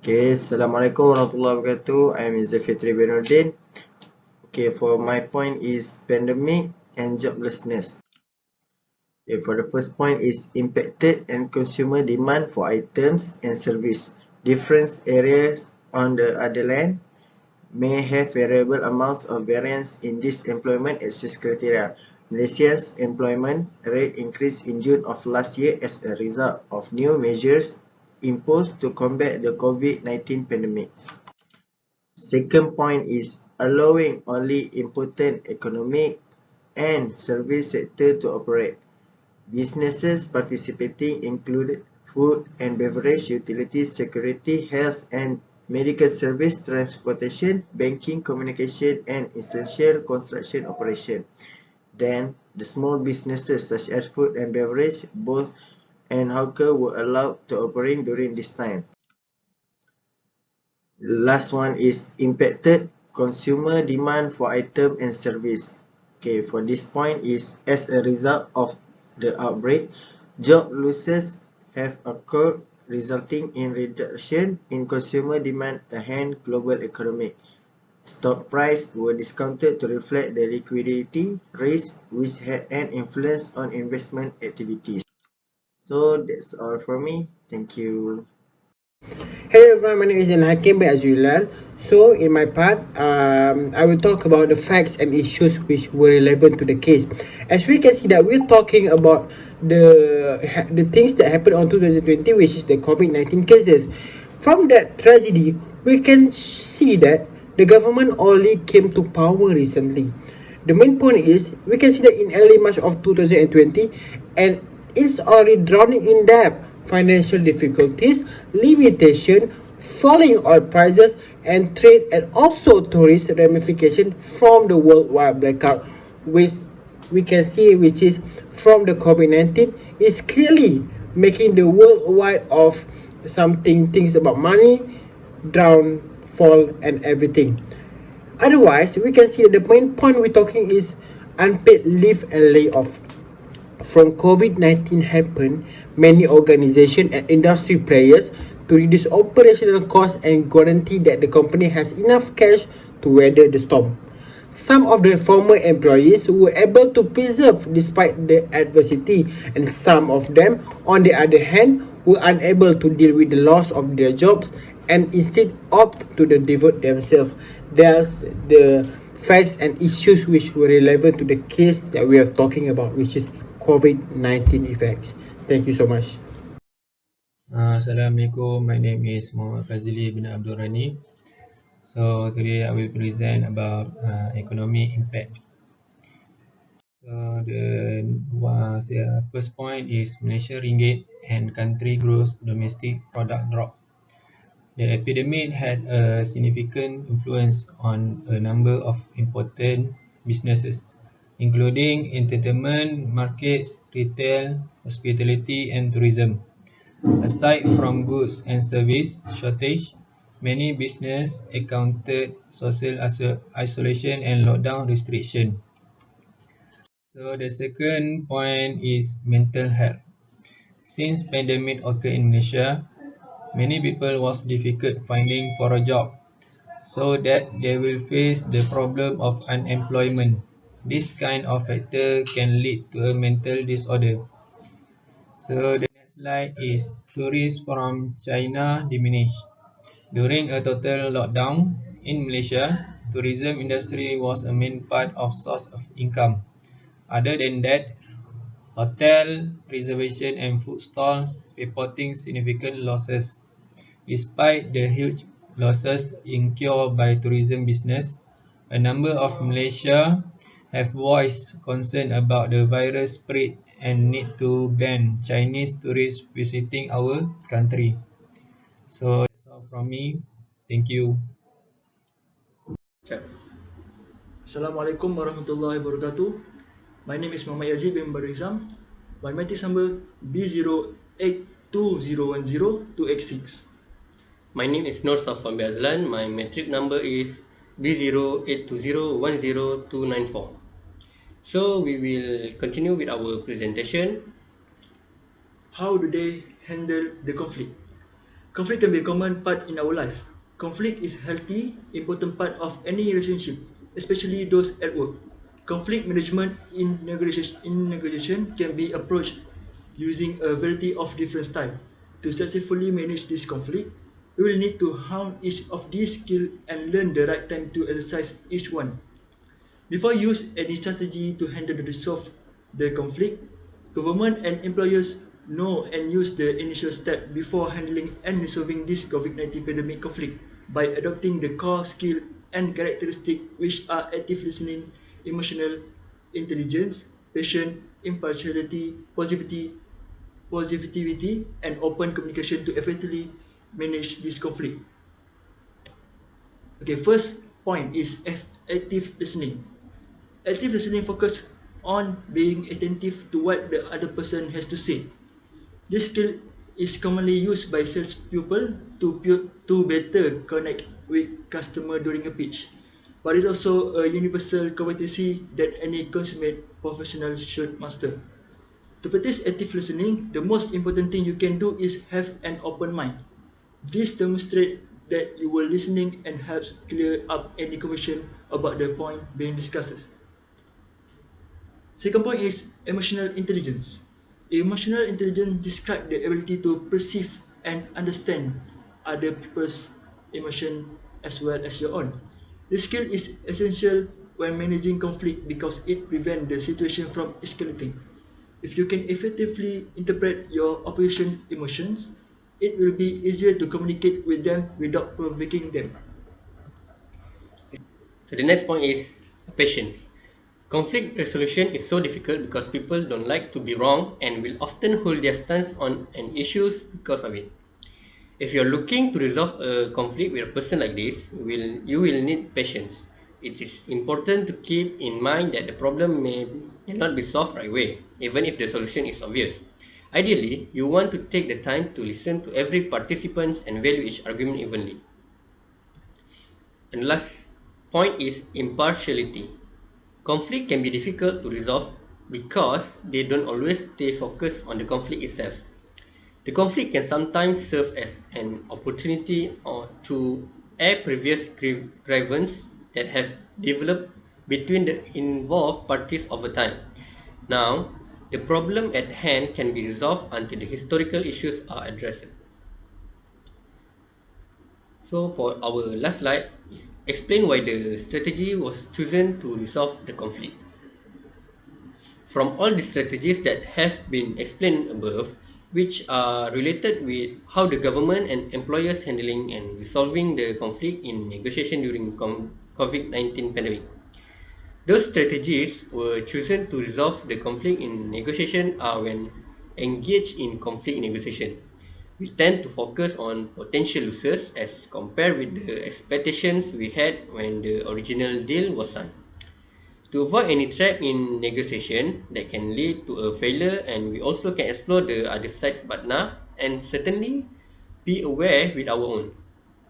Okay, Assalamualaikum warahmatullahi wabarakatuh. I am Zafitri Binuddin. Okay, for my point is pandemic and joblessness. Okay, for the first point is impacted and consumer demand for items and service. Different areas on the other hand may have variable amounts of variance in this employment access criteria. Malaysia's employment rate increased in June of last year as a result of new measures imposed to combat the COVID-19 pandemic. Second point is allowing only important economic and service sector to operate. Businesses participating include food and beverage, utilities, security, health and medical service, transportation, banking, communication, and essential construction operation. Then, the small businesses such as food and beverage, both and hawker were allowed to operate during this time. The last one is impacted consumer demand for item and service. Okay, for this point is as a result of the outbreak, job losses have occurred resulting in reduction in consumer demand against global economy. Stock prices were discounted to reflect the liquidity risk which had an influence on investment activities. So that's all from me. Thank you. Hello everyone, my name is Hakim as usual. So in my part, I will talk about the facts and issues which were relevant to the case. As we can see that we're talking about the things that happened on 2020, which is the COVID-19 cases. From that tragedy, we can see that the government only came to power recently. The main point is we can see that in early March of 2020, and it's already drowning in debt, financial difficulties, limitation, falling oil prices, and trade, and also tourist ramification from the worldwide blackout, which we can see, which is from the COVID-19, is clearly making the worldwide of something things about money, down, fall, and everything. Otherwise, we can see that the main point we're talking is unpaid leave and layoff. From COVID-19 happened, many organizations and industry players to reduce operational costs and guarantee that the company has enough cash to weather the storm. Some of the former employees were able to preserve despite the adversity, and some of them, on the other hand, were unable to deal with the loss of their jobs and instead opt to devote themselves. There's the facts and issues which were relevant to the case that we are talking about, which is COVID-19 effects. Thank you so much. Assalamualaikum, my name is Muhammad Fazili bin Abdul Rani. So today I will present about economic impact. So the first point is Malaysia ringgit and country gross domestic product drop. The epidemic had a significant influence on a number of important businesses, including entertainment, markets, retail, hospitality, and tourism. Aside from goods and service shortage, many businesses encountered social isolation and lockdown restriction. So the second point is mental health. Since pandemic occurred in Malaysia, many people was difficult finding for a job, so that they will face the problem of unemployment. This kind of factor can lead to a mental disorder. So the next slide is tourists from China diminished. During a total lockdown in Malaysia, tourism industry was a main part of source of income. Other than that, hotel, reservation and food stalls reporting significant losses. Despite the huge losses incurred by tourism business, a number of Malaysia have voiced concern about the virus spread and need to ban Chinese tourists visiting our country. So that's all from me. Thank you. Assalamualaikum warahmatullahi wabarakatuh. My name is Muhammad Yazid bin Barizam. My matrix number B082010-2X6. My name is Nur Safwan Biazlan. My metric number is B0820102994. So we will continue with our presentation. How do they handle the conflict? Conflict can be a common part in our life. Conflict is healthy, important part of any relationship, especially those at work. Conflict management in negotiation can be approached using a variety of different styles. To successfully manage this conflict, we will need to hone each of these skills and learn the right time to exercise each one. Before use any strategy to handle and resolve the conflict, government and employers know and use the initial step before handling and resolving this COVID-19 pandemic conflict by adopting the core skill and characteristic which are active listening, emotional intelligence, patience, impartiality, positivity, and open communication to effectively manage this conflict. Okay, first point is active listening. Active listening focuses on being attentive to what the other person has to say. This skill is commonly used by salespeople to better connect with customer during a pitch, but it's also a universal competency that any consummate professional should master. To practice active listening, the most important thing you can do is have an open mind. This demonstrates that you were listening and helps clear up any confusion about the point being discussed. Second point is emotional intelligence. Emotional intelligence describes the ability to perceive and understand other people's emotion as well as your own. This skill is essential when managing conflict because it prevents the situation from escalating. If you can effectively interpret your opposition emotions, it will be easier to communicate with them without provoking them. So the next point is patience. Conflict resolution is so difficult because people don't like to be wrong and will often hold their stance on an issue because of it. If you're looking to resolve a conflict with a person like this, you will need patience. It is important to keep in mind that the problem may not be solved right away, even if the solution is obvious. Ideally, you want to take the time to listen to every participant and value each argument evenly. And last point is impartiality. Conflict can be difficult to resolve because they don't always stay focused on the conflict itself. The conflict can sometimes serve as an opportunity or to air previous grievances that have developed between the involved parties over time. Now, the problem at hand can be resolved until the historical issues are addressed. So for our last slide, is explain why the strategy was chosen to resolve the conflict. From all the strategies that have been explained above, which are related with how the government and employers handling and resolving the conflict in negotiation during COVID-19 pandemic. Those strategies were chosen to resolve the conflict in negotiation are when engaged in conflict negotiation. We tend to focus on potential losers as compared with the expectations we had when the original deal was signed. To avoid any trap in negotiation that can lead to a failure, and we also can explore the other side partner and certainly be aware with our own,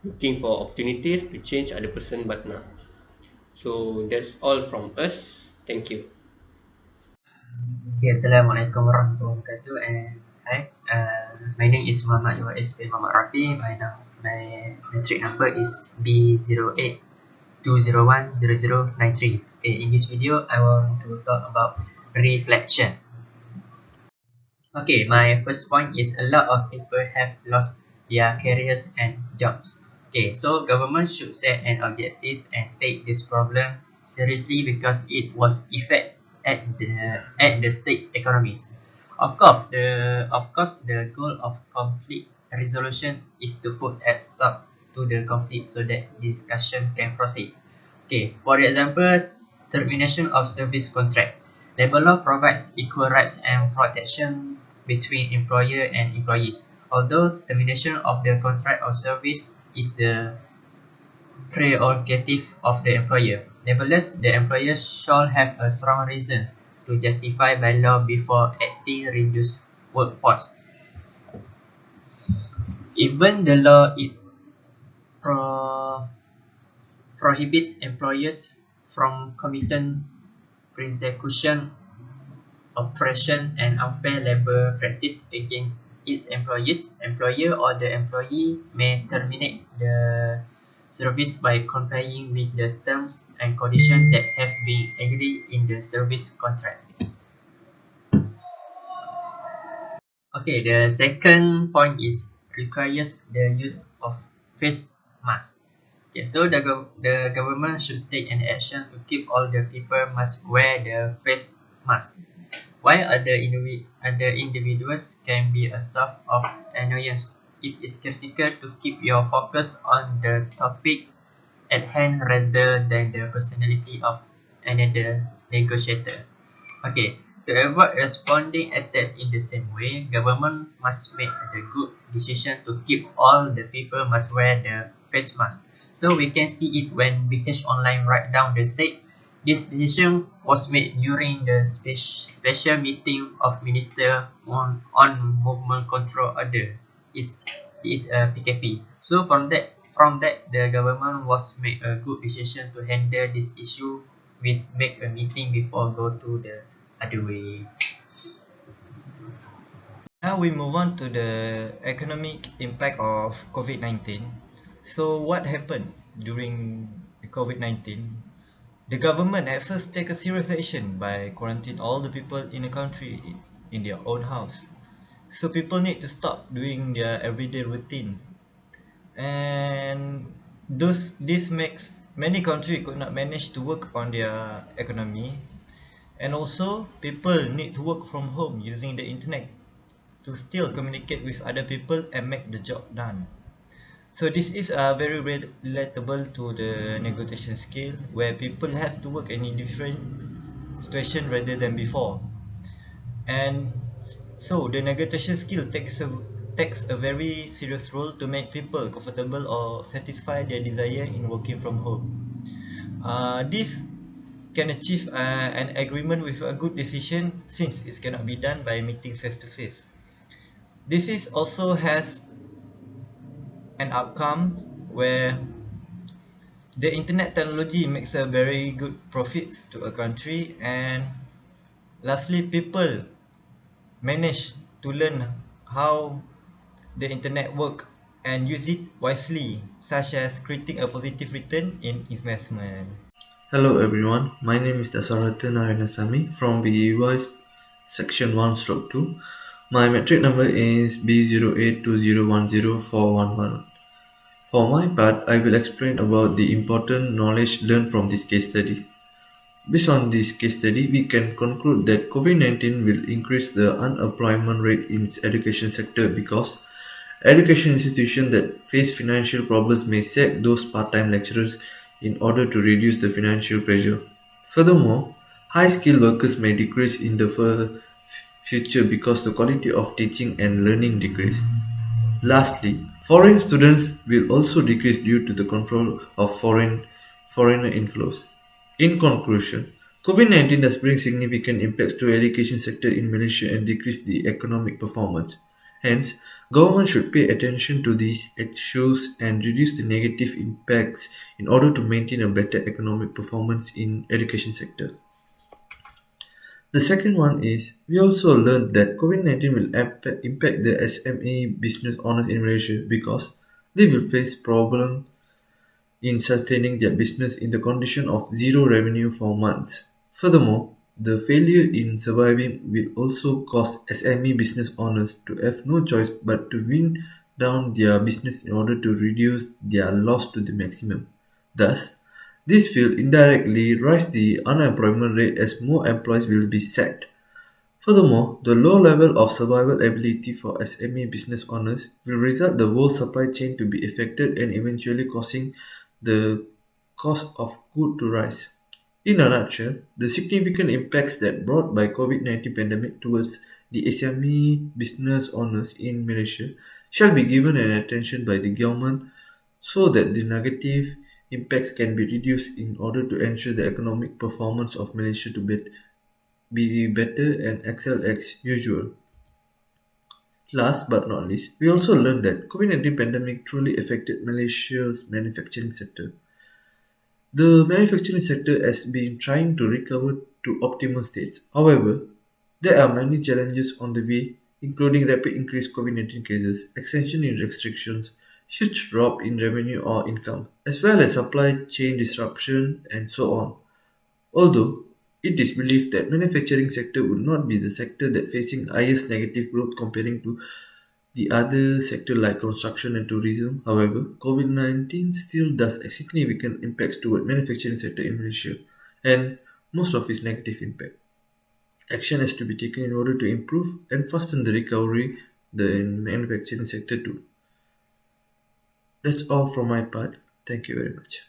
looking for opportunities to change other person partner. So that's all from us. Thank you. Okay, Assalamualaikum warahmatullahi wabarakatuh and hi, my name is Muhammad UIS bin Muhammad Rafi. My metric number is B0820100093. Okay, in this video I want to talk about reflection. Okay, my first point is a lot of people have lost their careers and jobs. Okay, so government should set an objective and take this problem seriously because it was effect at the state economies. Of course, the goal of conflict resolution is to put a stop to the conflict so that discussion can proceed. Okay, for example, termination of service contract. Labor law provides equal rights and protection between employer and employees. Although termination of the contract of service is the prerogative of the employer, nevertheless, the employer shall have a strong reason to justify by law before acting reduce workforce. Even the law it pro prohibits employers from committing persecution, oppression, and unfair labor practice against its employees, employer or the employee may terminate the service by complying with the terms and conditions that have been agreed in the service contract. Okay, the second point is requires the use of face mask. Okay, so the government should take an action to keep all the people must wear the face mask. While other individuals can be a source of annoyance, it is critical to keep your focus on the topic at hand rather than the personality of another negotiator. Okay, to avoid responding attacks in the same way, government must make the good decision to keep all the people must wear the face mask. So we can see it when Bikesh Online write down the state. This decision was made during the special meeting of Minister on Movement Control Order. Is a PKP. So from that the government was make a good decision to handle this issue with make a meeting before go to the other way. Now we move on to the economic impact of COVID-19. So what happened during the COVID-19? The government at first take a serious action by quarantine all the people in the country in their own house. So people need to stop doing their everyday routine. And this makes many countries could not manage to work on their economy. And also people need to work from home using the internet to still communicate with other people and make the job done. So this is very relatable to the negotiation skill where people have to work in a different situation rather than before. And so the negotiation skill takes a very serious role to make people comfortable or satisfy their desire in working from home. This can achieve an agreement with a good decision since it cannot be done by meeting face to face. This is also has an outcome where the internet technology makes a very good profits to a country, and lastly people manage to learn how the internet work and use it wisely, such as creating a positive return in investment. Hello everyone, my name is Dasaratan Naranasamy from BEEY section 1/2. My metric number is B0820104111. For my part, I will explain about the important knowledge learned from this case study. Based on this case study, we can conclude that COVID-19 will increase the unemployment rate in its education sector because education institutions that face financial problems may sack those part-time lecturers in order to reduce the financial pressure. Furthermore, high-skilled workers may decrease in the future because the quality of teaching and learning decrease. Lastly, foreign students will also decrease due to the control of foreigner inflows. In conclusion, COVID-19 does bring significant impacts to education sector in Malaysia and decrease the economic performance. Hence, government should pay attention to these issues and reduce the negative impacts in order to maintain a better economic performance in education sector. The second one is we also learned that COVID-19 will impact the SME business owners in Malaysia because they will face problems in sustaining their business in the condition of zero revenue for months. Furthermore, the failure in surviving will also cause SME business owners to have no choice but to wind down their business in order to reduce their loss to the maximum. Thus, this will indirectly raise the unemployment rate as more employees will be sacked. Furthermore, the low level of survival ability for SME business owners will result the whole supply chain to be affected and eventually causing the cost of goods to rise. In a nutshell, the significant impacts that brought by COVID-19 pandemic towards the SME business owners in Malaysia shall be given an attention by the government so that the negative impacts can be reduced in order to ensure the economic performance of Malaysia to be better and excel as usual. Last but not least, we also learned that COVID-19 pandemic truly affected Malaysia's manufacturing sector. The manufacturing sector has been trying to recover to optimal states. However, there are many challenges on the way including rapid increased COVID-19 cases, extension in restrictions, huge drop in revenue or income, as well as supply chain disruption and so on. Although it is believed that manufacturing sector would not be the sector that facing highest negative growth comparing to the other sector like construction and tourism. However, COVID-19 still does a significant impacts toward manufacturing sector in Malaysia and most of its negative impact. Action has to be taken in order to improve and fasten the recovery the manufacturing sector too. That's all from my part. Thank you very much.